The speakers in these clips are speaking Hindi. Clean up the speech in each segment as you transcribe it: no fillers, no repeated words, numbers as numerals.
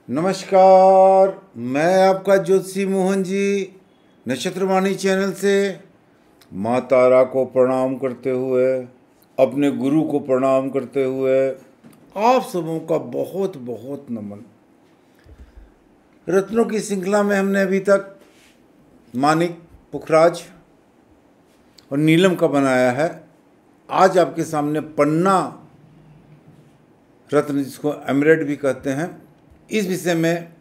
नमस्कार, मैं आपका ज्योतिषी मोहन जी नक्षत्रवाणी चैनल से माँ तारा को प्रणाम करते हुए, अपने गुरु को प्रणाम करते हुए आप सबों का बहुत बहुत नमन। रत्नों की श्रृंखला में हमने अभी तक माणिक, पुखराज और नीलम का बनाया है। आज आपके सामने पन्ना रत्न, जिसको एमरेड भी कहते हैं, इस विषय में,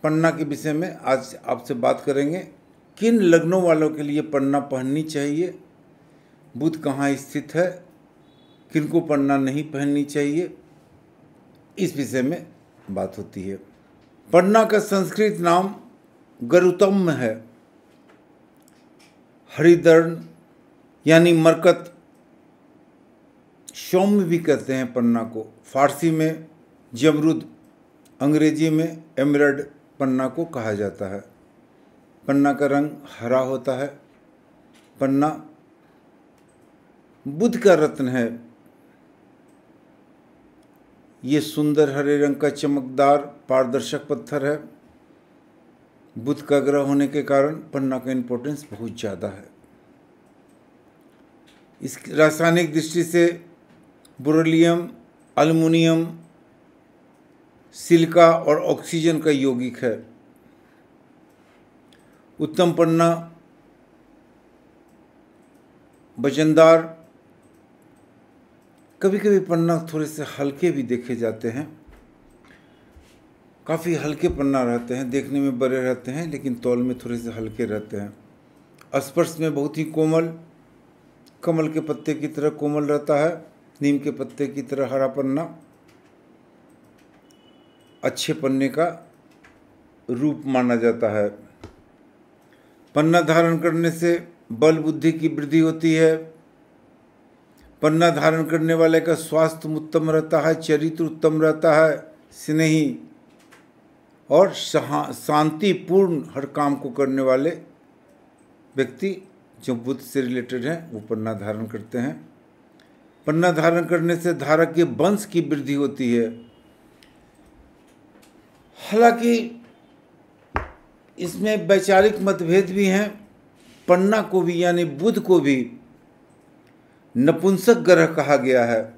पन्ना के विषय में आज आपसे बात करेंगे। किन लग्नों वालों के लिए पन्ना पहननी चाहिए, बुध कहाँ स्थित है, किनको पन्ना नहीं पहननी चाहिए, इस विषय में बात होती है। पन्ना का संस्कृत नाम गरुतम है। हरिदर्ण यानी मरकत, सौम्य भी कहते हैं पन्ना को। फारसी में जमरुद, अंग्रेजी में एमरल्ड पन्ना को कहा जाता है। पन्ना का रंग हरा होता है। पन्ना बुध का रत्न है। ये सुंदर हरे रंग का चमकदार पारदर्शक पत्थर है। बुध का ग्रह होने के कारण पन्ना का इम्पोर्टेंस बहुत ज़्यादा है। इस रासायनिक दृष्टि से बेरिलियम, एल्युमिनियम, सिलिका और ऑक्सीजन का यौगिक है। उत्तम पन्ना वजनदार, कभी कभी पन्ना थोड़े से हल्के भी देखे जाते हैं। काफ़ी हल्के पन्ना रहते हैं, देखने में बड़े रहते हैं लेकिन तौल में थोड़े से हल्के रहते हैं। स्पर्श में बहुत ही कोमल, कमल के पत्ते की तरह कोमल रहता है। नीम के पत्ते की तरह हरा पन्ना अच्छे पन्ने का रूप माना जाता है। पन्ना धारण करने से बल बुद्धि की वृद्धि होती है। पन्ना धारण करने वाले का स्वास्थ्य उत्तम रहता है, चरित्र उत्तम रहता है, स्नेही और शांतिपूर्ण हर काम को करने वाले व्यक्ति जो बुध से रिलेटेड हैं वो पन्ना धारण करते हैं। पन्ना धारण करने से धारक के वंश की वृद्धि होती है। हालांकि इसमें वैचारिक मतभेद भी हैं। पन्ना को भी यानी बुध को भी नपुंसक ग्रह कहा गया है।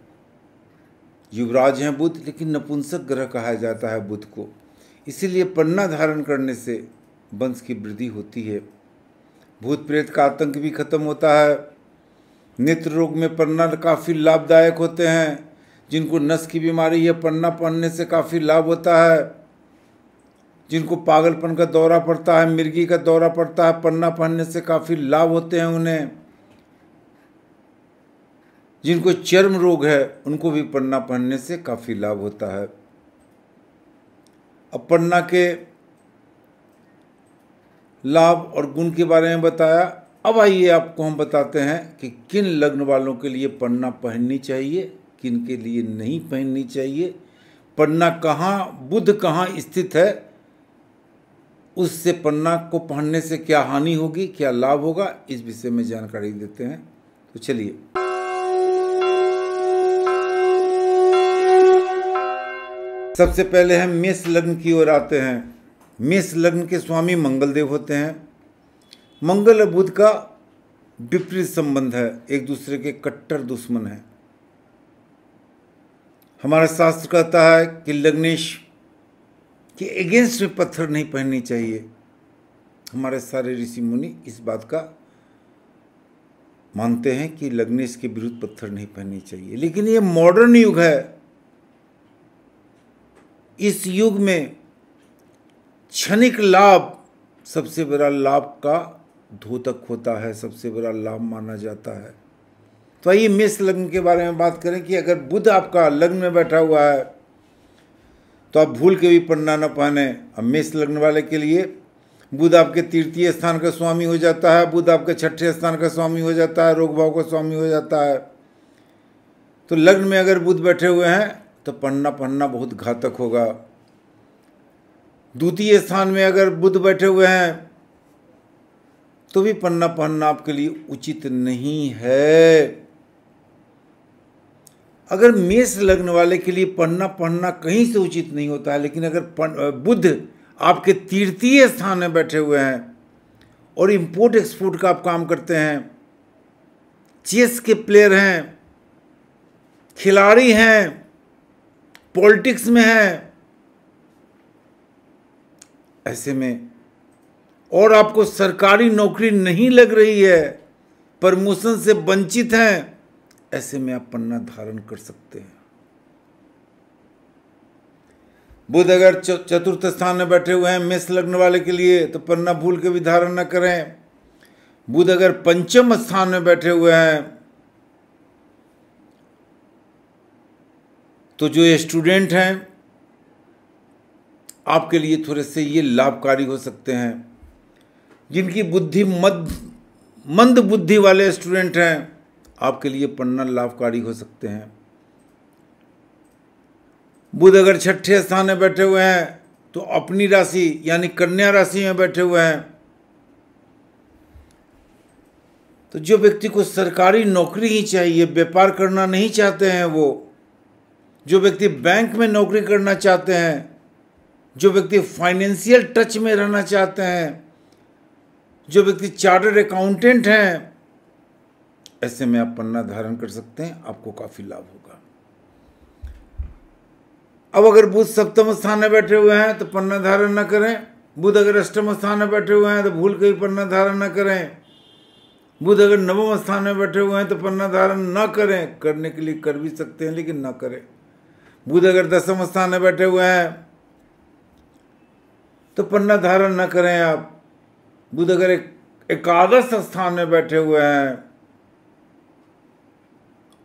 युवराज हैं बुध, लेकिन नपुंसक ग्रह कहा जाता है बुध को। इसीलिए पन्ना धारण करने से वंश की वृद्धि होती है। भूत प्रेत का आतंक भी खत्म होता है। नेत्र रोग में पन्ना काफ़ी लाभदायक होते हैं। जिनको नस की बीमारी है, पन्ना पहनने से काफ़ी लाभ होता है। जिनको पागलपन का दौरा पड़ता है, मिर्गी का दौरा पड़ता है, पन्ना पहनने से काफ़ी लाभ होते हैं उन्हें। जिनको चर्म रोग है उनको भी पन्ना पहनने से काफ़ी लाभ होता है। अब पन्ना के लाभ और गुण के बारे में बताया। अब आइए आपको हम बताते हैं कि किन लग्न वालों के लिए पन्ना पहननी चाहिए, किन के लिए नहीं पहननी चाहिए। पन्ना कहाँ, बुध कहाँ स्थित है, उससे पन्ना को पहनने से क्या हानि होगी, क्या लाभ होगा, इस विषय में जानकारी देते हैं। तो चलिए, सबसे पहले हम मेष लग्न की ओर आते हैं। मेष लग्न के स्वामी मंगल देव होते हैं। मंगल और बुध का विपरीत संबंध है, एक दूसरे के कट्टर दुश्मन हैं। हमारा शास्त्र कहता है कि लग्नेश के अगेंस्ट में पत्थर नहीं पहननी चाहिए। हमारे सारे ऋषि मुनि इस बात का मानते हैं कि लग्नेश के विरुद्ध पत्थर नहीं पहननी चाहिए। लेकिन ये मॉडर्न युग है। इस युग में क्षणिक लाभ सबसे बड़ा लाभ का द्योतक होता है, सबसे बड़ा लाभ माना जाता है। तो आइए मेष लग्न के बारे में बात करें कि अगर बुध आपका लग्न में बैठा हुआ है तो आप भूल के भी पन्ना न पहने। अब मेष लग्न वाले के लिए बुध आपके तृतीय स्थान का स्वामी हो जाता है, बुध आपके छठे स्थान का स्वामी हो जाता है, रोग भाव का स्वामी हो जाता है। तो लग्न में अगर बुध बैठे हुए हैं तो पन्ना पहनना बहुत घातक होगा। द्वितीय स्थान में अगर बुध बैठे हुए हैं तो भी पन्ना पहनना आपके लिए उचित नहीं है। अगर मेष लग्न वाले के लिए पढ़ना कहीं से उचित नहीं होता है, लेकिन अगर बुध आपके तृतीय स्थान में बैठे हुए हैं और इंपोर्ट एक्सपोर्ट का आप काम करते हैं, चेस के प्लेयर हैं, खिलाड़ी हैं, पॉलिटिक्स में हैं, ऐसे में और आपको सरकारी नौकरी नहीं लग रही है, प्रमोशन से वंचित हैं, ऐसे में आप पन्ना धारण कर सकते हैं। बुध अगर चतुर्थ स्थान में बैठे हुए हैं मेष लग्न वाले के लिए तो पन्ना भूल के भी धारण न करें। बुध अगर पंचम स्थान में बैठे हुए हैं तो जो स्टूडेंट हैं आपके लिए थोड़े से ये लाभकारी हो सकते हैं। जिनकी बुद्धि मंद बुद्धि वाले स्टूडेंट हैं आपके लिए पढ़ना लाभकारी हो सकते हैं। बुध अगर छठे स्थान में बैठे हुए हैं तो अपनी राशि यानी कन्या राशि में बैठे हुए हैं तो जो व्यक्ति को सरकारी नौकरी ही चाहिए, व्यापार करना नहीं चाहते हैं, वो जो व्यक्ति बैंक में नौकरी करना चाहते हैं, जो व्यक्ति फाइनेंशियल टच में रहना चाहते हैं, जो व्यक्ति चार्टर्ड अकाउंटेंट हैं, ऐसे में आप पन्ना धारण कर सकते हैं, आपको काफी लाभ होगा। अब अगर बुध सप्तम स्थान में बैठे हुए हैं तो पन्ना धारण न करें। बुध अगर अष्टम स्थान में बैठे हुए हैं तो भूल के भी पन्ना धारण न करें। बुध अगर नवम स्थान में बैठे हुए हैं तो पन्ना धारण न करें, करने के लिए कर भी सकते हैं लेकिन न करें। बुध अगर दसम स्थान में बैठे हुए हैं तो पन्ना धारण न करें आप। बुध अगर एकादश स्थान में बैठे हुए हैं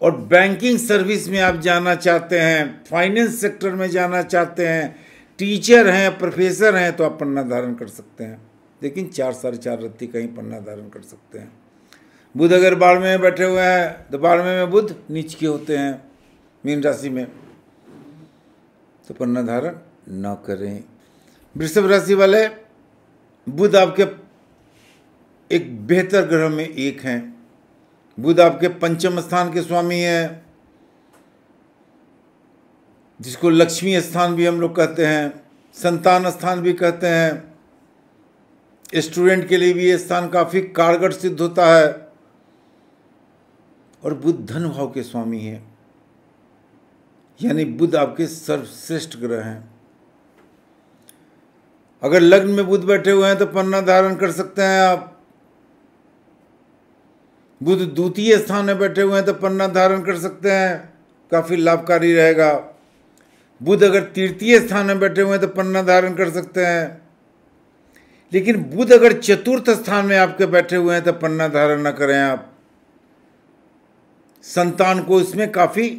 और बैंकिंग सर्विस में आप जाना चाहते हैं, फाइनेंस सेक्टर में जाना चाहते हैं, टीचर हैं, प्रोफेसर हैं, तो आप पन्ना धारण कर सकते हैं, लेकिन 4 साढ़े 4 रत्ती का ही पन्ना धारण कर सकते हैं। बुध अगर बारहवें में बैठे हुए हैं तो 12वें में बुध नीच के होते हैं मीन राशि में, तो पन्ना धारण न करें। वृषभ राशि वाले, बुध आपके एक बेहतर ग्रह में एक हैं। बुध आपके पंचम स्थान के स्वामी हैं, जिसको लक्ष्मी स्थान भी हम लोग कहते हैं, संतान स्थान भी कहते हैं। स्टूडेंट के लिए भी ये स्थान काफी कारगर सिद्ध होता है। और बुध धन भाव के स्वामी हैं, यानी बुध आपके सर्वश्रेष्ठ ग्रह हैं। अगर लग्न में बुध बैठे हुए हैं तो पन्ना धारण कर सकते हैं आप। बुध द्वितीय स्थान में बैठे हुए हैं तो पन्ना धारण कर सकते हैं, काफी लाभकारी रहेगा। बुध अगर तृतीय स्थान में बैठे हुए हैं तो पन्ना धारण कर सकते हैं, लेकिन बुध अगर चतुर्थ स्थान में आपके बैठे हुए हैं तो पन्ना धारण न करें आप। संतान को इसमें काफी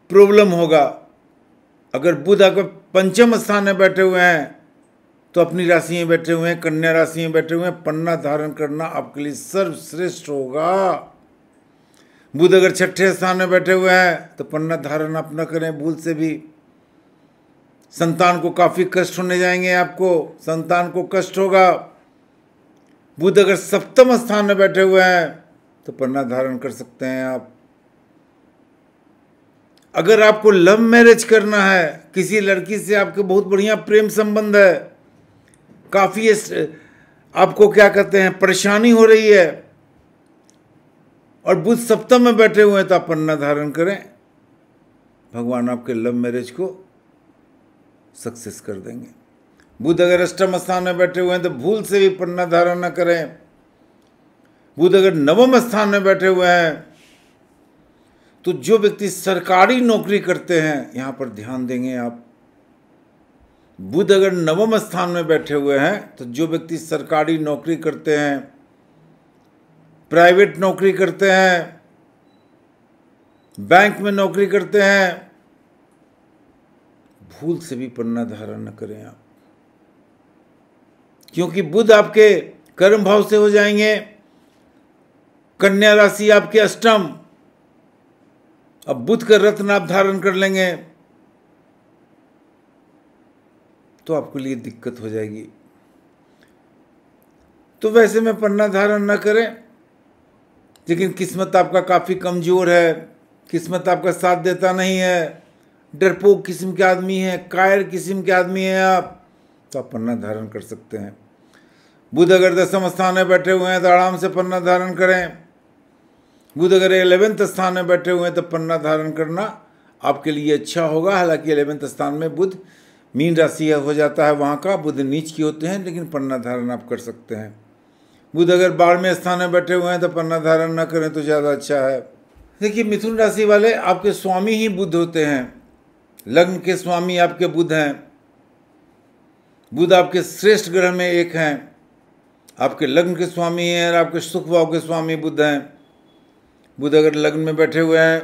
प्रॉब्लम होगा। अगर बुध अगर पंचम स्थान में बैठे हुए हैं तो अपनी राशि में बैठे हुए हैं, कन्या राशि में बैठे हुए हैं, पन्ना धारण करना आपके लिए सर्वश्रेष्ठ होगा। बुध अगर छठे स्थान में बैठे हुए हैं तो पन्ना धारण आप न करें भूल से भी। संतान को काफी कष्ट होने जाएंगे, आपको संतान को कष्ट होगा। बुध अगर सप्तम स्थान में बैठे हुए हैं तो पन्ना धारण कर सकते हैं आप। अगर आपको लव मैरिज करना है, किसी लड़की से आपके बहुत बढ़िया प्रेम संबंध है, काफी आपको क्या कहते हैं परेशानी हो रही है और बुध सप्तम में बैठे हुए हैं तो आप पन्ना धारण करें, भगवान आपके लव मैरिज को सक्सेस कर देंगे। बुध अगर अष्टम स्थान में बैठे हुए हैं तो भूल से भी पन्ना धारण न करें। बुध अगर नवम स्थान में बैठे हुए हैं तो जो व्यक्ति सरकारी नौकरी करते हैं, यहां पर ध्यान देंगे आप। बुध अगर नवम स्थान में बैठे हुए हैं तो जो व्यक्ति सरकारी नौकरी करते हैं, प्राइवेट नौकरी करते हैं, बैंक में नौकरी करते हैं, भूल से भी पन्ना धारण न करें आप, क्योंकि बुध आपके कर्म भाव से हो जाएंगे। कन्या राशि आपके अष्टम, अब बुध का रत्न आप धारण कर लेंगे तो आपके लिए दिक्कत हो जाएगी। तो वैसे में पन्ना धारण न करें, लेकिन किस्मत आपका काफी कमजोर है, किस्मत आपका साथ देता नहीं है, डरपोक किस्म के आदमी हैं, कायर किस्म के आदमी हैं आप, तो आप पन्ना धारण कर सकते हैं। बुध अगर 10वें स्थान में बैठे हुए हैं तो आराम से पन्ना धारण करें। बुध अगर 11वें स्थान में बैठे हुए हैं तो पन्ना धारण करना आपके लिए अच्छा होगा। हालांकि 11वें स्थान में बुध मीन राशि हो जाता है, वहाँ का बुध नीच की होते हैं, लेकिन पन्ना धारण आप कर सकते हैं। बुध अगर 12वें स्थान में बैठे हुए हैं तो पन्ना धारण न करें तो ज़्यादा अच्छा है। देखिए मिथुन राशि वाले, आपके स्वामी ही बुध होते हैं, लग्न के स्वामी आपके बुध हैं। बुध आपके श्रेष्ठ ग्रह में एक हैं, आपके लग्न के स्वामी हैं और आपके सुख भाव के स्वामी बुध हैं। बुध अगर लग्न में बैठे हुए हैं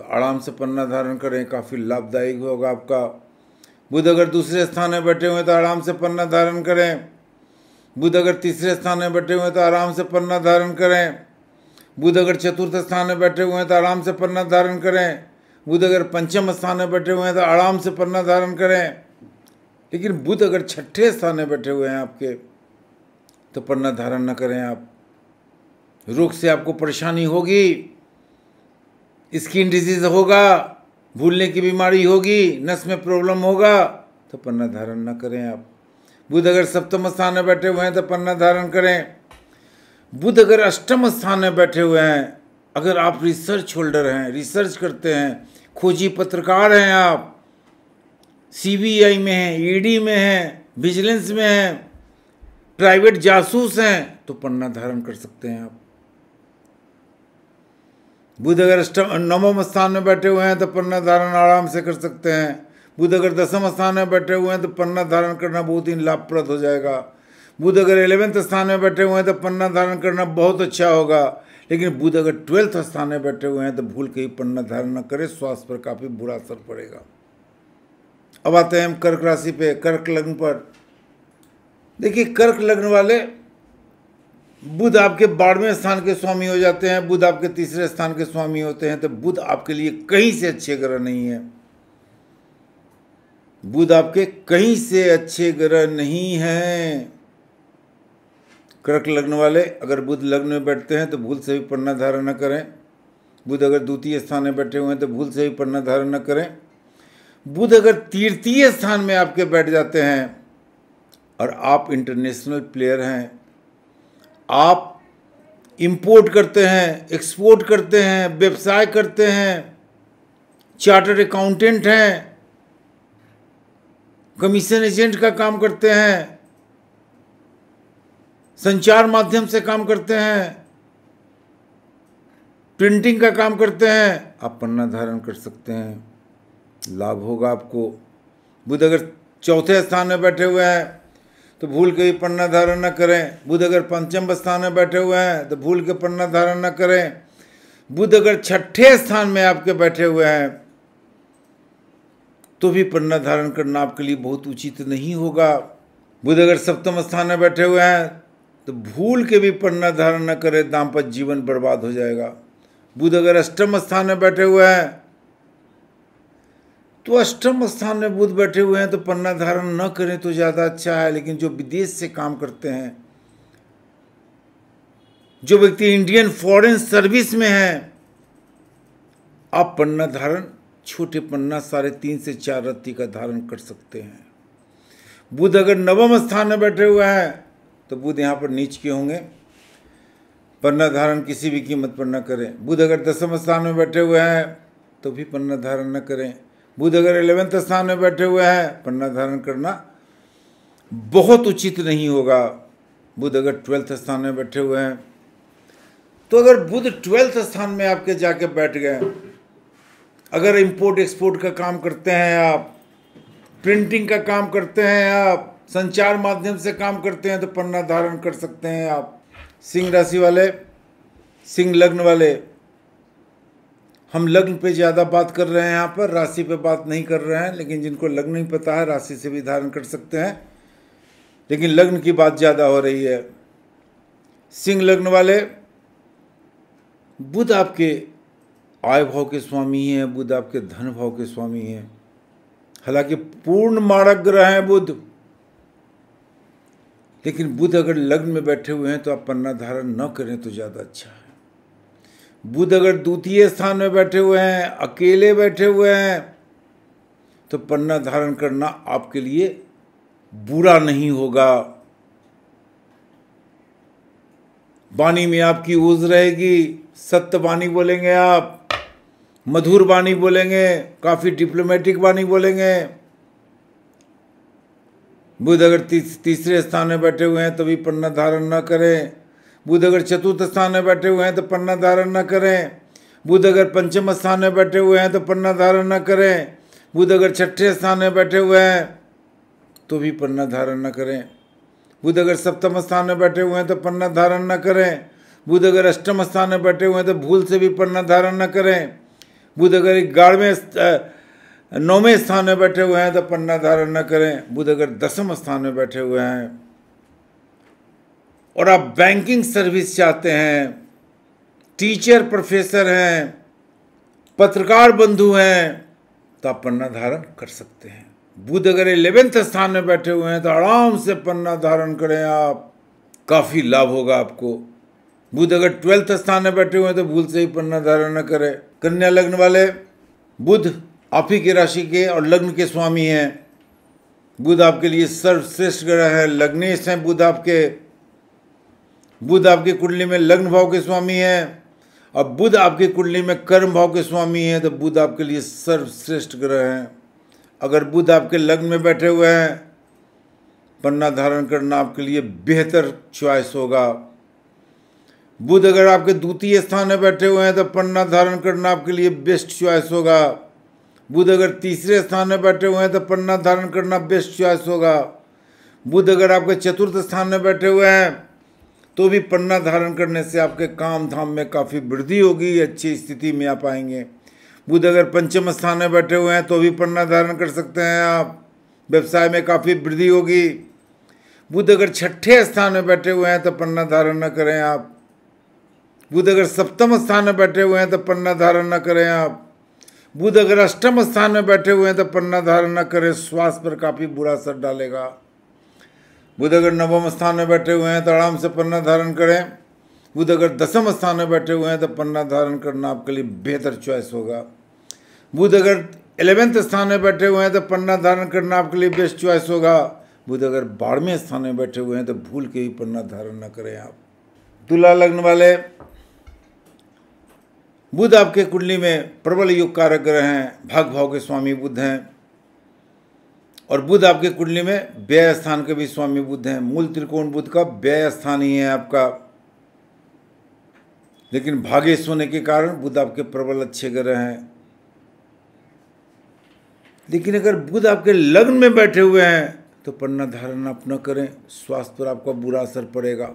तो आराम से पन्ना धारण करें, काफ़ी लाभदायक होगा आपका। बुध अगर दूसरे स्थान में बैठे हुए हैं तो आराम से पन्ना धारण करें। बुध अगर तीसरे स्थान में बैठे हुए हैं तो आराम से पन्ना धारण करें। बुध अगर चतुर्थ स्थान में बैठे हुए हैं तो आराम से पन्ना धारण करें। बुध अगर पंचम स्थान में बैठे हुए हैं तो आराम से पन्ना धारण करें। लेकिन बुध अगर छठे स्थान में बैठे हुए हैं आपके, तो पन्ना धारण न करें आप। रोग से आपको परेशानी होगी, स्किन डिजीज होगा, भूलने की बीमारी होगी, नस में प्रॉब्लम होगा, तो पन्ना धारण न करें आप। बुध अगर सप्तम स्थान में बैठे हुए हैं तो पन्ना धारण करें। बुध अगर अष्टम स्थान में बैठे हुए हैं, अगर आप रिसर्च होल्डर हैं, रिसर्च करते हैं, खोजी पत्रकार हैं, आप CBI में हैं, ED में हैं, विजिलेंस में हैं, प्राइवेट जासूस हैं, तो पन्ना धारण कर सकते हैं आप। बुध अगर नवम स्थान में बैठे हुए हैं तो पन्ना धारण आराम से कर सकते हैं। बुध अगर 10वें स्थान में बैठे हुए हैं तो पन्ना धारण करना बहुत ही लाभप्रद हो जाएगा। बुध अगर 11वें स्थान में बैठे हुए हैं तो पन्ना धारण करना बहुत अच्छा होगा। लेकिन बुध अगर 12वें स्थान में बैठे हुए हैं तो भूल के ही पन्ना धारण न करें, स्वास्थ्य पर काफ़ी बुरा असर पड़ेगा। अब आते हैं हम कर्क राशि पे, कर्क लग्न पर। देखिए कर्क लग्न वाले, बुध आपके 12वें स्थान के स्वामी हो जाते हैं, बुध आपके तीसरे स्थान के स्वामी होते हैं, तो बुध आपके लिए कहीं से अच्छे ग्रह नहीं है। बुध आपके कहीं से अच्छे ग्रह नहीं हैं। कर्क लग्न वाले अगर बुध लग्न में बैठते हैं तो भूल से भी पन्ना धारण न करें। बुध अगर द्वितीय स्थान में बैठे हुए हैं तो भूल से भी पन्ना धारण न करें। बुध अगर तृतीय स्थान में आपके बैठ जाते हैं और आप इंटरनेशनल प्लेयर हैं, आप इंपोर्ट करते हैं, एक्सपोर्ट करते हैं, व्यवसाय करते हैं, चार्टर्ड अकाउंटेंट हैं, कमीशन एजेंट का काम करते हैं, संचार माध्यम से काम करते हैं, प्रिंटिंग का काम करते हैं, आप पन्ना धारण कर सकते हैं, लाभ होगा आपको। बुध अगर चौथे स्थान में बैठे हुए हैं तो भूल के ही पन्ना धारण न करें। बुध अगर पंचम स्थान में बैठे हुए हैं तो भूल के पन्ना धारण न करें। बुध अगर छठे स्थान में आपके बैठे हुए हैं तो भी पन्ना धारण करना आपके लिए बहुत उचित नहीं होगा। बुध अगर सप्तम स्थान में बैठे हुए हैं तो भूल के भी पन्ना धारण न करें, दाम्पत्य जीवन बर्बाद हो जाएगा। बुध अगर अष्टम स्थान में बैठे हुए हैं तो अष्टम स्थान में बुध बैठे हुए हैं तो पन्ना धारण न करें तो ज़्यादा अच्छा है। लेकिन जो विदेश से काम करते हैं, जो व्यक्ति इंडियन फॉरेन सर्विस में हैं, आप पन्ना धारण छोटे पन्ना 3.5 से 4 रत्ती का धारण कर सकते हैं। बुध अगर नवम स्थान में बैठे हुए हैं तो बुध यहाँ पर नीच के होंगे, पन्ना धारण किसी भी कीमत पर न करें। बुध अगर 10वें स्थान में बैठे हुए हैं तो भी पन्ना धारण न करें। बुध अगर 11वें स्थान में बैठे हुए हैं, पन्ना धारण करना बहुत उचित नहीं होगा। बुध अगर 12वें स्थान में बैठे हुए हैं तो अगर बुध 12वें स्थान में आपके जाके बैठ गए, अगर इंपोर्ट एक्सपोर्ट का काम करते हैं आप, प्रिंटिंग का काम करते हैं आप, संचार माध्यम से काम करते हैं, तो पन्ना धारण कर सकते हैं आप। सिंह राशि वाले, सिंह लग्न वाले, हम लग्न पे ज़्यादा बात कर रहे हैं यहाँ पर, राशि पे बात नहीं कर रहे हैं। लेकिन जिनको लग्न नहीं पता है, राशि से भी धारण कर सकते हैं, लेकिन लग्न की बात ज़्यादा हो रही है। सिंह लग्न वाले, बुध आपके आय भाव के स्वामी हैं, बुध आपके धन भाव के स्वामी हैं। हालांकि पूर्ण मारक ग्रह हैं बुध, लेकिन बुध अगर लग्न में बैठे हुए हैं तो आप पन्ना धारण न करें तो ज़्यादा अच्छा है। बुध अगर द्वितीय स्थान में बैठे हुए हैं, अकेले बैठे हुए हैं, तो पन्ना धारण करना आपके लिए बुरा नहीं होगा। वाणी में आपकी ओज रहेगी, सत्य वाणी बोलेंगे आप, मधुर वाणी बोलेंगे, काफी डिप्लोमेटिक वाणी बोलेंगे। बुध अगर तीसरे स्थान में बैठे हुए हैं तो भी पन्ना धारण न करें। बुध अगर चतुर्थ स्थान में बैठे हुए हैं तो पन्ना धारण न करें। बुध अगर पंचम स्थान में बैठे हुए हैं तो पन्ना धारण न करें। बुध अगर छठे स्थान में बैठे हुए हैं तो भी पन्ना धारण न करें। बुध अगर सप्तम स्थान में बैठे हुए हैं तो पन्ना धारण न करें। बुध अगर अष्टम स्थान में बैठे हुए हैं तो भूल से भी पन्ना धारण न करें। बुध अगर 9वें स्थान में बैठे हुए हैं तो पन्ना धारण न करें। बुध अगर 10वें स्थान में बैठे हुए हैं और आप बैंकिंग सर्विस चाहते हैं, टीचर प्रोफेसर हैं, पत्रकार बंधु हैं, तो आप पन्ना धारण कर सकते हैं। बुध अगर 11वें स्थान में बैठे हुए हैं तो आराम से पन्ना धारण करें आप, काफी लाभ होगा आपको। बुध अगर 12वें स्थान में बैठे हुए हैं तो भूल से ही पन्ना धारण न करें। कन्या लग्न वाले, बुध आप ही की राशि के और लग्न के स्वामी हैं। बुध आपके लिए सर्वश्रेष्ठ ग्रह है, लग्नेश हैं बुध आपके। बुध आपकी कुंडली में लग्न भाव के स्वामी हैं और बुध आपकी कुंडली में कर्म भाव के स्वामी हैं, तो बुध आपके लिए सर्वश्रेष्ठ ग्रह हैं। अगर बुध आपके लग्न में बैठे हुए हैं, पन्ना धारण करना आपके लिए बेहतर चॉइस होगा। बुध अगर आपके द्वितीय स्थान में बैठे हुए हैं तो पन्ना धारण करना आपके लिए बेस्ट चॉइस होगा। बुध अगर तीसरे स्थान में बैठे हुए हैं तो पन्ना धारण करना बेस्ट चॉइस होगा। बुध अगर आपके चतुर्थ स्थान में बैठे हुए हैं तो भी पन्ना धारण करने से आपके काम धाम में काफ़ी वृद्धि होगी, अच्छी स्थिति में आप आएंगे। बुध अगर पंचम स्थान में बैठे हुए हैं तो भी पन्ना धारण कर सकते हैं आप, व्यवसाय में काफ़ी वृद्धि होगी। बुध अगर छठे स्थान में बैठे हुए हैं तो पन्ना धारण न करें आप। बुध अगर सप्तम स्थान में बैठे हुए हैं तो पन्ना धारण न करें आप। बुध अगर अष्टम स्थान में बैठे हुए हैं तो पन्ना धारण न करें, स्वास्थ्य पर काफ़ी बुरा असर डालेगा। बुध अगर 9वें स्थान में बैठे हुए हैं तो आराम से पन्ना धारण करें। बुध अगर 10वें स्थान में बैठे हुए हैं तो पन्ना धारण करना आपके लिए बेहतर चॉइस होगा। बुध अगर 11वें स्थान में बैठे हुए हैं तो पन्ना धारण करना आपके लिए बेस्ट चॉइस होगा। बुध अगर 12वें स्थान में बैठे हुए हैं तो भूल के ही पन्ना धारण न करें आप। तुला लग्न वाले, बुध आपके कुंडली में प्रबल योग कारक ग्रह हैं, भाग भाव के स्वामी बुध हैं और बुध आपके कुंडली में व्यय स्थान के भी स्वामी बुध हैं। मूल त्रिकोण बुध का व्यय स्थान ही है आपका, लेकिन भागेश होने के कारण बुध आपके प्रबल अच्छे ग्रह हैं। लेकिन अगर बुध आपके लग्न में बैठे हुए हैं तो पन्ना धारण आप न करें, स्वास्थ्य पर आपका बुरा असर पड़ेगा।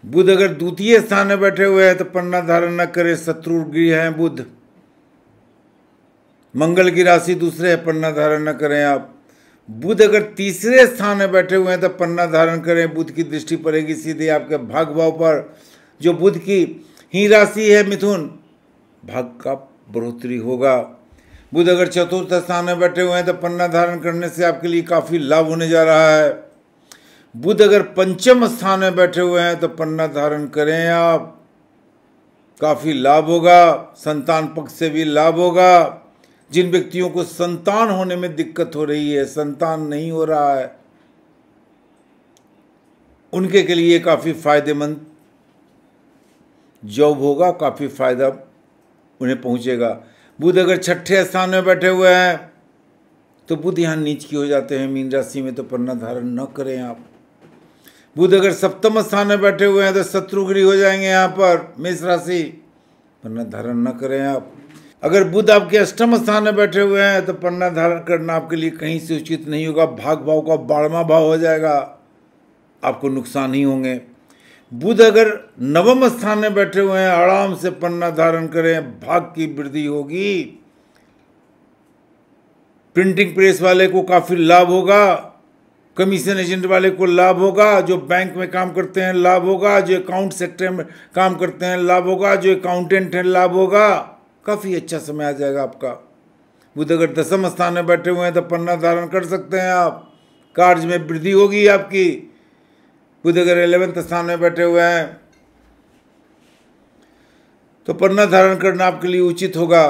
बुध अगर द्वितीय स्थान में बैठे हुए हैं तो पन्ना धारण न करें, शत्रु गृह हैं बुध। मंगल की राशि दूसरे है, पन्ना धारण न करें आप। बुध अगर तीसरे स्थान में बैठे हुए हैं तो पन्ना धारण करें, बुध की दृष्टि पड़ेगी सीधे आपके भाग भाव पर, जो बुध की ही राशि है मिथुन, भाग का बढ़ोतरी होगा। बुध अगर चतुर्थ स्थान में बैठे हुए हैं तो पन्ना धारण करने से आपके लिए काफ़ी लाभ होने जा रहा है। बुध अगर पंचम स्थान में बैठे हुए हैं तो पन्ना धारण करें आप, काफ़ी लाभ होगा। संतान पक्ष से भी लाभ होगा। जिन व्यक्तियों को संतान होने में दिक्कत हो रही है, संतान नहीं हो रहा है, उनके के लिए काफ़ी फायदेमंद जॉब होगा, काफ़ी फायदा उन्हें पहुंचेगा। बुध अगर छठे स्थान में बैठे हुए हैं तो बुध यहाँ नीच की हो जाते हैं मीन राशि में, तो पन्ना धारण न करें आप। बुध अगर सप्तम स्थान में बैठे हुए हैं तो शत्रुगृह हो जाएंगे यहाँ पर मेष राशि, पन्ना धारण न करें आप। अगर बुध आपके अष्टम स्थान में बैठे हुए हैं तो पन्ना धारण करना आपके लिए कहीं से उचित नहीं होगा, भाग भाव का 12वां भाव हो जाएगा, आपको नुकसान ही होंगे। बुध अगर 9वें स्थान में बैठे हुए हैं, आराम से पन्ना धारण करें, भाग की वृद्धि होगी। प्रिंटिंग प्रेस वाले को काफ़ी लाभ होगा, कमीशन एजेंट वाले को लाभ होगा, जो बैंक में काम करते हैं लाभ होगा, जो अकाउंट सेक्टर में काम करते हैं लाभ होगा, जो अकाउंटेंट हैं लाभ होगा, काफ़ी अच्छा समय आ जाएगा आपका। बुध अगर 10वें स्थान में बैठे हुए हैं तो पन्ना धारण कर सकते हैं आप, कार्य में वृद्धि होगी आपकी। बुध अगर 11वें स्थान में बैठे हुए हैं तो पन्ना धारण करना आपके लिए उचित होगा।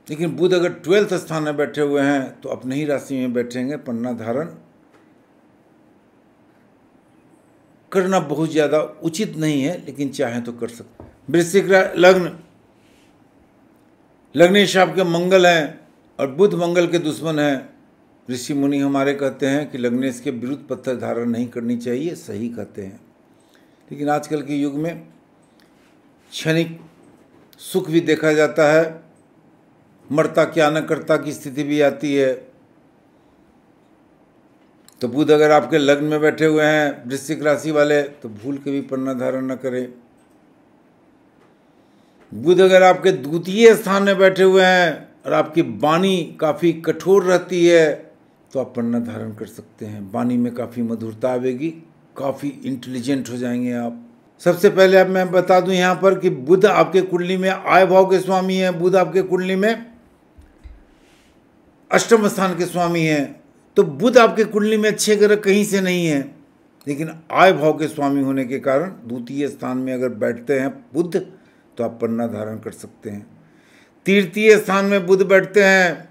लेकिन बुध अगर 12th स्थान में बैठे हुए हैं तो अपने ही राशि में बैठेंगे, पन्ना धारण करना बहुत ज़्यादा उचित नहीं है, लेकिन चाहें तो कर सकते हैं। वृश्चिक लग्न, लग्नेश आपके मंगल हैं और बुध मंगल के दुश्मन हैं। ऋषि मुनि हमारे कहते हैं कि लग्नेश के विरुद्ध पत्थर धारण नहीं करनी चाहिए, सही कहते हैं। लेकिन आजकल के युग में क्षणिक सुख भी देखा जाता है, मरता क्या न करता की स्थिति भी आती है। तो बुध अगर आपके लग्न में बैठे हुए हैं वृश्चिक राशि वाले, तो भूल के भी पन्ना धारण न करें। बुध अगर आपके द्वितीय स्थान में बैठे हुए हैं और आपकी वाणी काफ़ी कठोर रहती है तो आप पन्ना धारण कर सकते हैं। वाणी में काफ़ी मधुरता आएगी, काफ़ी इंटेलिजेंट हो जाएंगे आप। सबसे पहले अब मैं बता दूं यहाँ पर कि बुध आपके कुंडली में आय भाव के स्वामी हैं। बुध आपके कुंडली में अष्टम स्थान के स्वामी हैं। तो बुध आपके कुंडली में अच्छे ग्रह कहीं से नहीं है, लेकिन आय भाव के स्वामी होने के कारण द्वितीय स्थान में अगर बैठते हैं बुध तो आप पन्ना धारण कर सकते हैं। तृतीय स्थान में बुध बैठते हैं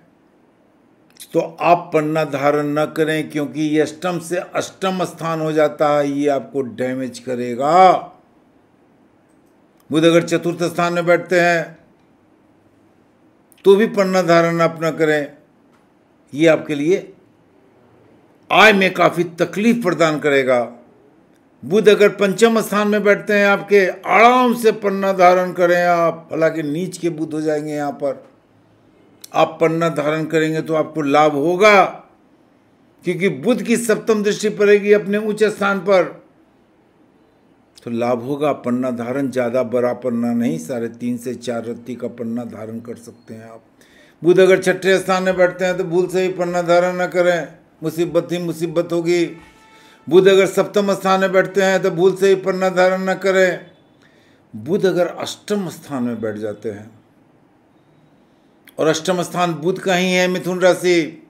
तो आप पन्ना धारण न करें, क्योंकि ये अष्टम से अष्टम स्थान हो जाता है, ये आपको डैमेज करेगा। बुध अगर चतुर्थ स्थान में बैठते हैं तो भी पन्ना धारण आप न करें, ये आपके लिए आय में काफ़ी तकलीफ प्रदान करेगा। बुध अगर पंचम स्थान में बैठते हैं आपके, आराम से पन्ना धारण करें आप, हालांकि नीच के बुध हो जाएंगे यहाँ पर। आप पन्ना धारण करेंगे तो आपको लाभ होगा, क्योंकि बुध की सप्तम दृष्टि पड़ेगी अपने उच्च स्थान पर, तो लाभ होगा। पन्ना धारण ज़्यादा बड़ा पन्ना नहीं, 3.5 से 4 रत्ती का पन्ना धारण कर सकते हैं आप। बुध अगर छठे स्थान में बैठते हैं तो भूल से ही पन्ना धारण न करें, मुसीबत ही मुसीबत होगी। बुध अगर सप्तम स्थान में बैठते हैं तो भूल से ही पन्ना धारण न करें। बुध अगर अष्टम स्थान में बैठ जाते हैं, और अष्टम स्थान बुध का ही है, मिथुन राशि,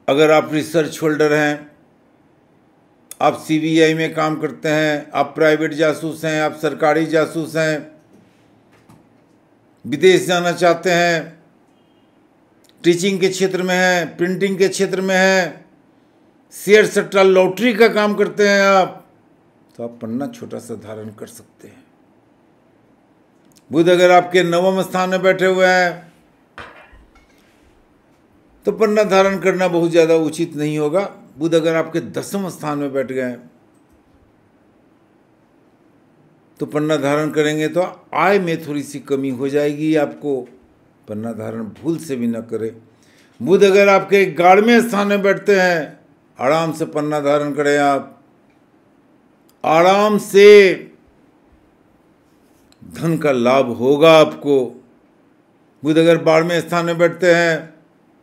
अगर आप रिसर्च होल्डर हैं, आप CBI में काम करते हैं, आप प्राइवेट जासूस हैं, आप सरकारी जासूस हैं, विदेश जाना चाहते हैं, टीचिंग के क्षेत्र में हैं, प्रिंटिंग के क्षेत्र में हैं, शेयर सट्टा लॉटरी का काम करते हैं आप, तो आप पन्ना छोटा सा धारण कर सकते हैं। बुध अगर आपके नवम स्थान में बैठे हुए हैं तो पन्ना धारण करना बहुत ज़्यादा उचित नहीं होगा। बुध अगर आपके 10वें स्थान में बैठ गए तो पन्ना धारण करेंगे तो आय में थोड़ी सी कमी हो जाएगी आपको, पन्ना धारण भूल से भी न करें। बुध अगर आपके 11वें स्थान में बैठते हैं, आराम से पन्ना धारण करें आप, आराम से धन का लाभ होगा आपको। बुध अगर 12वें स्थान में बैठते हैं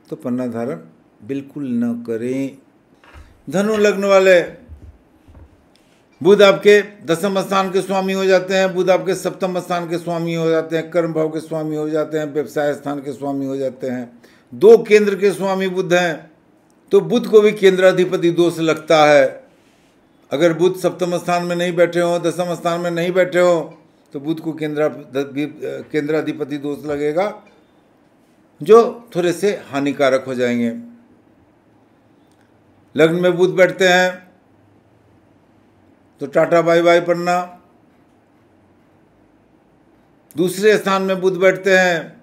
तो पन्ना धारण बिल्कुल न करें। धनु लग्न वाले, बुध आपके 10वें स्थान के स्वामी हो जाते हैं, बुध आपके 7वें स्थान के स्वामी हो जाते हैं, कर्म भाव के स्वामी हो जाते हैं, व्यवसाय स्थान के स्वामी हो जाते हैं। 2 केंद्र के स्वामी बुध हैं, तो बुध को भी केंद्राधिपति दोष लगता है। अगर बुध 7वें स्थान में नहीं बैठे हो, 10वें स्थान में नहीं बैठे हो, तो बुध को केंद्राधिपति दोष लगेगा, जो थोड़े से हानिकारक हो जाएंगे। लग्न में बुध बैठते हैं तो टाटा बाय बाय पन्ना। दूसरे स्थान में बुध बैठते हैं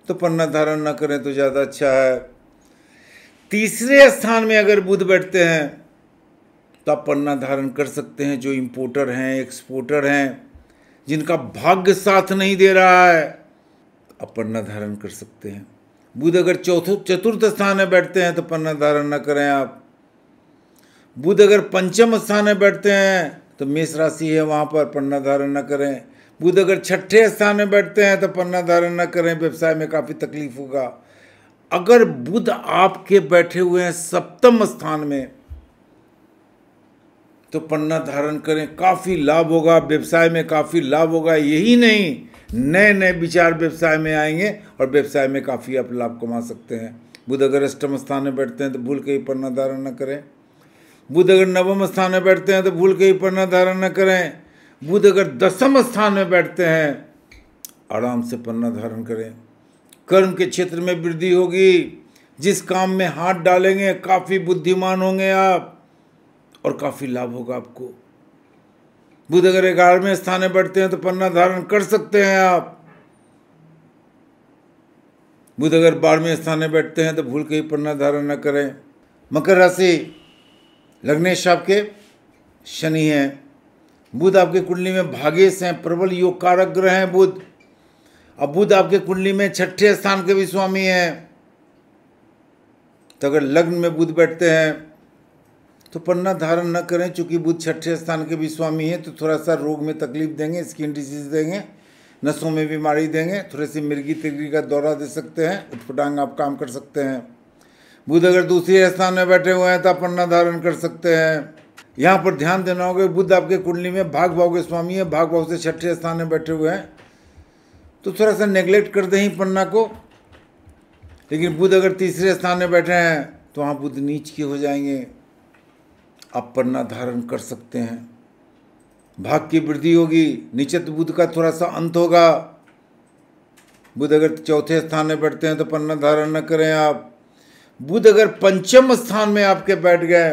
तो पन्ना धारण न करें तो ज़्यादा अच्छा है। तीसरे स्थान में अगर बुध बैठते हैं तो आप पन्ना धारण कर सकते हैं। जो इंपोर्टर हैं, एक्सपोर्टर हैं, जिनका भाग्य साथ नहीं दे रहा है, आप पन्ना धारण कर सकते हैं। बुध अगर चतुर्थ स्थान में बैठते हैं तो पन्ना धारण न करें आप। बुध अगर पंचम स्थान में बैठते हैं तो मेष राशि है, वहाँ पर पन्ना धारण न करें। बुध अगर छठे स्थान में बैठते हैं तो पन्ना धारण न करें, व्यवसाय में काफ़ी तकलीफ होगा। अगर बुध आपके बैठे हुए हैं 7वें स्थान में तो पन्ना धारण करें, काफ़ी लाभ होगा, व्यवसाय में काफ़ी लाभ होगा। यही नहीं, नए नए विचार व्यवसाय में आएंगे और व्यवसाय में काफ़ी आप लाभ कमा सकते हैं। बुध अगर 8वें स्थान में बैठते हैं तो भूल के ही पन्ना धारण न करें। बुध अगर नवम स्थान में बैठते हैं तो भूल के ही पन्ना धारण न करें। बुध अगर दसम स्थान में बैठते हैं आराम से पन्ना धारण करें। कर्म के क्षेत्र में वृद्धि होगी। जिस काम में हाथ डालेंगे काफी बुद्धिमान होंगे आप और काफी लाभ होगा आपको। बुध अगर 11वें स्थान में बैठते हैं तो पन्ना धारण कर सकते हैं आप। बुध अगर 12वें स्थान में बैठते हैं तो भूल के ही पन्ना धारण न करें। मकर राशि, लग्नेश आपके शनि हैं। बुध आपके कुंडली में भाग्येश हैं, प्रबल योग कारक ग्रह हैं बुध। अब बुध आपके कुंडली में 6ठे स्थान के भी स्वामी हैं। तो अगर लग्न में बुध बैठते हैं तो पन्ना धारण न करें, चूंकि बुध 6ठे स्थान के भी स्वामी हैं। तो थोड़ा सा रोग में तकलीफ देंगे, स्किन डिजीज देंगे, नसों में बीमारी देंगे, थोड़ी सी मिर्गी तिर्गी का दौरा दे सकते हैं, उठपटांग आप काम कर सकते हैं। बुध अगर दूसरे स्थान में बैठे हुए हैं तो आप पन्ना धारण कर सकते हैं। यहाँ पर ध्यान देना होगा, बुध आपके कुंडली में भाग भाव के स्वामी है, भाग भाव से 6ठे स्थान में बैठे हुए हैं, तो थोड़ा सा नेग्लेक्ट कर दें ही पन्ना को। लेकिन बुध अगर तीसरे स्थान में बैठे हैं तो वहाँ बुध नीच के हो जाएंगे, आप पन्ना धारण कर सकते हैं। भाग की वृद्धि होगी, नीचत बुध का थोड़ा सा अंत होगा। बुध अगर चौथे स्थान में बैठते हैं तो पन्ना धारण न करें आप। बुध अगर पंचम स्थान में आपके बैठ गए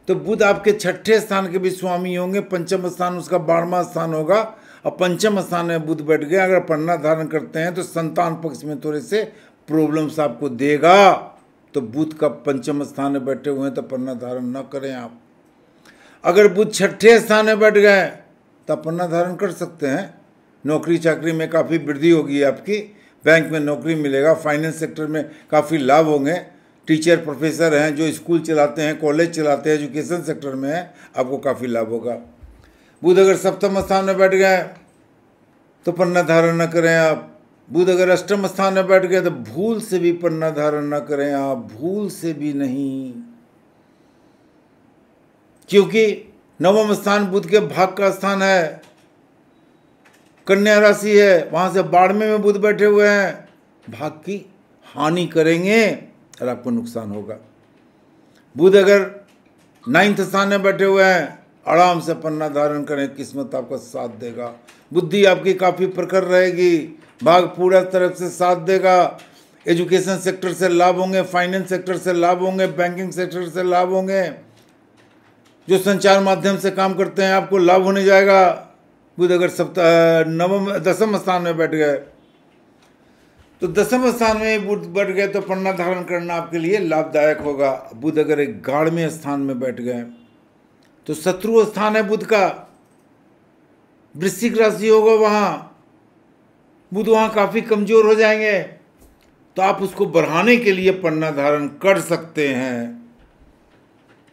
तो बुध आपके 6ठे स्थान के भी स्वामी होंगे। पंचम स्थान उसका 12वां स्थान होगा और पंचम स्थान में बुध बैठ गया। अगर पन्ना धारण करते हैं तो संतान पक्ष में थोड़े से प्रॉब्लम्स आपको देगा। तो बुध का पंचम स्थान में बैठे हुए हैं तो पन्ना धारण न करें आप। अगर बुध 6ठे स्थान में बैठ गए तो आप पन्ना धारण कर सकते हैं। नौकरी चाकरी में काफ़ी वृद्धि होगी आपकी, बैंक में नौकरी मिलेगा, फाइनेंस सेक्टर में काफ़ी लाभ होंगे। टीचर प्रोफेसर हैं जो स्कूल चलाते हैं, कॉलेज चलाते हैं, एजुकेशन सेक्टर में है, आपको काफ़ी लाभ होगा। बुध अगर सप्तम स्थान में बैठ गए तो पन्ना धारण न करें आप। बुध अगर अष्टम स्थान में बैठ गए तो भूल से भी पन्ना धारण न करें आप, भूल से भी नहीं, क्योंकि नवम स्थान बुध के भाग का स्थान है, कन्या राशि है, वहां से 12वें में बुध बैठे हुए हैं, भाग की हानि करेंगे और आपको नुकसान होगा। बुध अगर 9th स्थान में बैठे हुए हैं आराम से पन्ना धारण करें, किस्मत आपका साथ देगा। बुद्धि आपकी काफ़ी प्रखर रहेगी, भाग पूरा तरफ से साथ देगा। एजुकेशन सेक्टर से लाभ होंगे, फाइनेंस सेक्टर से लाभ होंगे, बैंकिंग सेक्टर से लाभ होंगे। जो संचार माध्यम से काम करते हैं आपको लाभ होने जाएगा। बुध अगर दसम स्थान में बैठ गए तो दसम स्थान में बुध बैठ गए तो पन्ना धारण करना आपके लिए लाभदायक होगा। बुध अगर 11वें स्थान में बैठ गए तो शत्रु स्थान है बुध का, वृश्चिक राशि होगा, वहां बुध वहां काफी कमजोर हो जाएंगे, तो आप उसको बढ़ाने के लिए पन्ना धारण कर सकते हैं।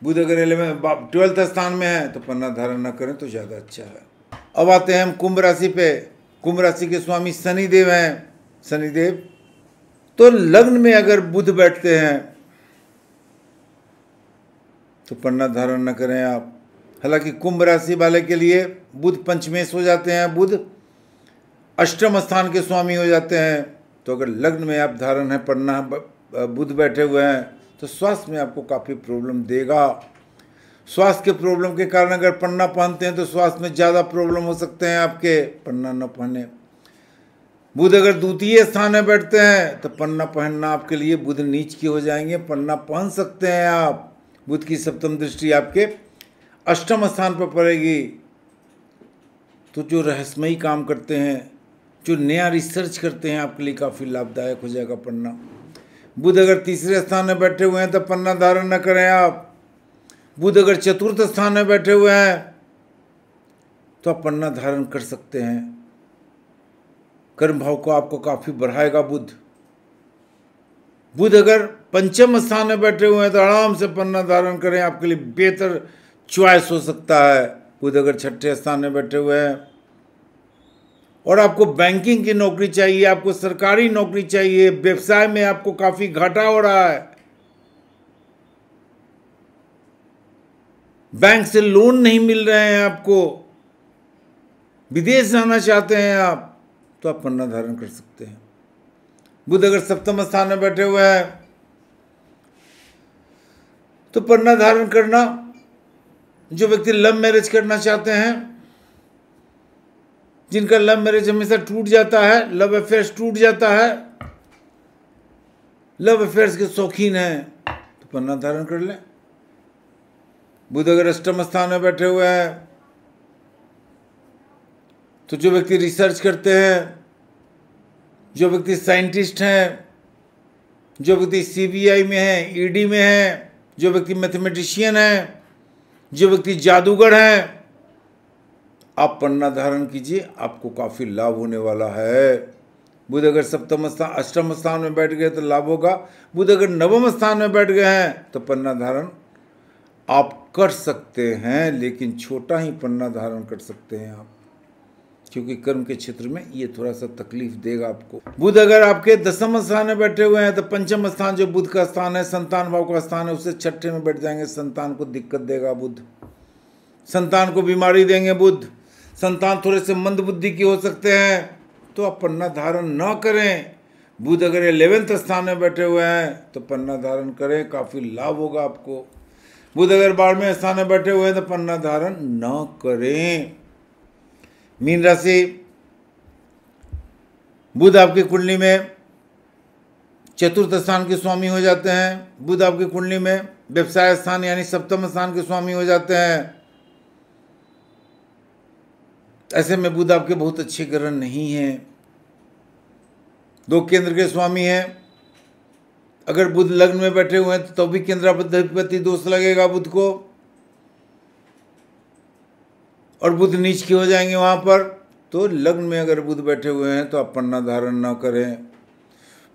बुध अगर 12th स्थान में है तो पन्ना धारण न करें तो ज़्यादा अच्छा है। अब आते हैं हम कुंभ राशि पे। कुंभ राशि के स्वामी शनिदेव हैं। शनिदेव तो लग्न में अगर बुध बैठते हैं तो पन्ना धारण न करें आप। हालांकि कुंभ राशि वाले के लिए बुध पंचमेश हो जाते हैं, बुध अष्टम स्थान के स्वामी हो जाते हैं। तो अगर लग्न में आप धारण है पन्ना, बुध बैठे हुए हैं, तो स्वास्थ्य में आपको काफ़ी प्रॉब्लम देगा। स्वास्थ्य के प्रॉब्लम के कारण अगर पन्ना पहनते हैं तो स्वास्थ्य में ज़्यादा प्रॉब्लम हो सकते हैं आपके, पन्ना न पहने। बुध अगर द्वितीय स्थान में बैठते हैं तो पन्ना पहनना आपके लिए, बुध नीच के हो जाएंगे, पन्ना पहन सकते हैं आप। बुध की सप्तम दृष्टि आपके अष्टम स्थान पर पड़ेगी। तो जो रहस्यमयी काम करते हैं, जो नया रिसर्च करते हैं, आपके लिए काफ़ी लाभदायक हो जाएगा पन्ना। बुध अगर तीसरे स्थान में बैठे हुए हैं तो पन्ना धारण न करें आप। बुध अगर चतुर्थ स्थान में बैठे हुए हैं तो आप पन्ना धारण कर सकते हैं। कर्म भाव को आपको काफ़ी बढ़ाएगा बुध। बुध अगर पंचम स्थान में बैठे हुए हैं तो आराम से पन्ना धारण करें, आपके लिए बेहतर चॉइस हो सकता है। बुध अगर 6ठे स्थान में बैठे हुए हैं और आपको बैंकिंग की नौकरी चाहिए, आपको सरकारी नौकरी चाहिए, व्यवसाय में आपको काफ़ी घाटा हो रहा है, बैंक से लोन नहीं मिल रहे हैं आपको, विदेश जाना चाहते हैं आप, तो आप पन्ना धारण कर सकते हैं। बुध अगर सप्तम स्थान में बैठे हुए हैं तो पन्ना धारण करना, जो व्यक्ति लव मैरिज करना चाहते हैं, जिनका लव मैरिज हमेशा टूट जाता है, लव अफेयर्स टूट जाता है, लव अफेयर्स के शौकीन हैं, तो पन्ना धारण कर लें। बुध अगर अष्टम स्थान में बैठे हुए हैं, तो जो व्यक्ति रिसर्च करते हैं, जो व्यक्ति साइंटिस्ट हैं, जो व्यक्ति सीबीआई में है, ईडी में है, जो व्यक्ति मैथमेटिशियन है, जो व्यक्ति जादूगर हैं, आप पन्ना धारण कीजिए, आपको काफी लाभ होने वाला है। बुध अगर सप्तम स्थान अष्टम स्थान में बैठ गए तो लाभ होगा। बुध अगर नवम स्थान में बैठ गए हैं तो पन्ना धारण आप कर सकते हैं, लेकिन छोटा ही पन्ना धारण कर सकते हैं आप, क्योंकि कर्म के क्षेत्र में ये थोड़ा सा तकलीफ देगा आपको। बुध अगर आपके दसम स्थान में बैठे हुए हैं तो पंचम स्थान जो बुध का स्थान है, संतान भाव का स्थान है, उससे छठे में बैठ जाएंगे, संतान को दिक्कत देगा बुध, संतान को बीमारी देंगे बुध, संतान थोड़े से मंद बुद्धि की हो सकते हैं, तो आप पन्ना धारण न करें। बुध अगर 11वें स्थान में बैठे हुए हैं तो पन्ना धारण करें, काफी लाभ होगा आपको। बुध अगर 12वें स्थान में बैठे हुए हैं तो पन्ना धारण न करें। मीन राशि, बुध आपकी कुंडली में चतुर्थ स्थान के स्वामी हो जाते हैं। बुध आपकी कुंडली में व्यवसाय स्थान यानी सप्तम स्थान के स्वामी हो जाते हैं। ऐसे में बुध आपके बहुत अच्छे ग्रह नहीं हैं, 2 केंद्र के स्वामी हैं। अगर बुध लग्न में बैठे हुए हैं तो भी केंद्राधिपति दोष लगेगा बुध को, और बुध नीच के हो जाएंगे वहां पर। तो लग्न में अगर बुध बैठे हुए हैं तो आप पन्ना धारण न करें।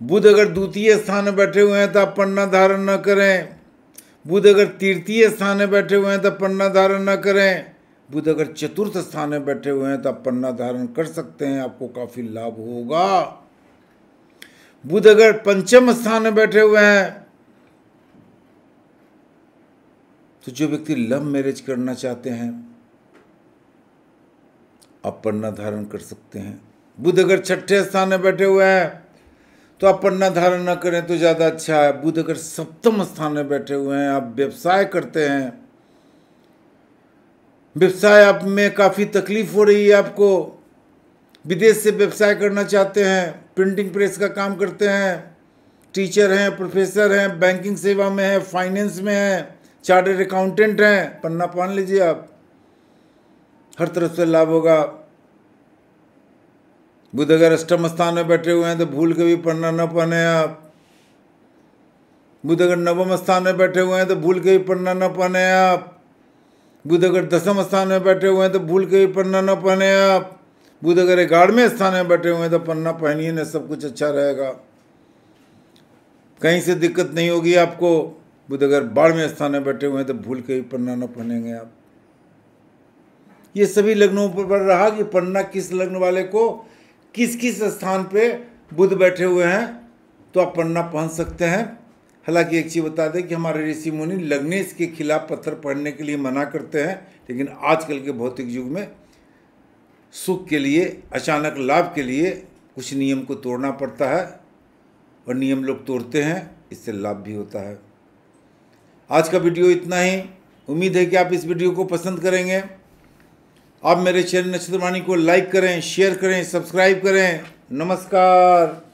बुध अगर द्वितीय स्थान में बैठे हुए हैं तो आप पन्ना धारण न करें। बुध अगर तृतीय स्थान में बैठे हुए हैं तो पन्ना धारण न करें। बुध अगर चतुर्थ स्थान में बैठे हुए हैं तो आप पन्ना धारण कर सकते हैं, आपको काफी लाभ होगा। बुध अगर पंचम स्थान में बैठे हुए हैं तो जो व्यक्ति लव मैरिज करना चाहते हैं आप पन्ना धारण कर सकते हैं। बुध अगर छठे स्थान में बैठे हुए हैं तो आप पन्ना धारण न करें तो ज्यादा अच्छा है। बुध अगर सप्तम स्थान में बैठे हुए हैं, आप व्यवसाय करते हैं, व्यवसाय आप में काफी तकलीफ हो रही है, आपको विदेश से व्यवसाय करना चाहते हैं, प्रिंटिंग प्रेस का काम करते हैं, टीचर हैं, प्रोफेसर हैं, बैंकिंग सेवा में है, फाइनेंस में है, चार्टर्ड अकाउंटेंट हैं, पन्ना पहन लीजिए आप, हर तरफ से लाभ होगा। बुध अगर अष्टम स्थान में बैठे हुए हैं तो भूल के भी पन्ना न पहने आप। बुध अगर नवम स्थान में बैठे हुए हैं तो भूल के भी पन्ना न पहने आप। बुध अगर दसम स्थान में बैठे हुए हैं तो भूल के भी पन्ना न पहने आप। बुध अगर 11वें स्थान में बैठे हुए हैं तो पन्ना पहनिए ना, सब कुछ अच्छा रहेगा, कहीं से दिक्कत नहीं होगी आपको। बुध अगर 12वें स्थान में बैठे हुए हैं तो भूल के भी पन्ना न पहनेंगे आप। ये सभी लग्नों पर रहा कि पन्ना किस लग्न वाले को किस किस स्थान पे बुध बैठे हुए हैं तो आप पन्ना पहन सकते हैं। हालांकि एक चीज़ बता दें कि हमारे ऋषि मुनि लग्नेश के खिलाफ पत्थर पढ़ने के लिए मना करते हैं, लेकिन आजकल के भौतिक युग में सुख के लिए, अचानक लाभ के लिए कुछ नियम को तोड़ना पड़ता है, और नियम लोग तोड़ते हैं, इससे लाभ भी होता है। आज का वीडियो इतना ही। उम्मीद है कि आप इस वीडियो को पसंद करेंगे। आप मेरे चैनल नक्षत्रवाणी को लाइक करें, शेयर करें, सब्सक्राइब करें। नमस्कार।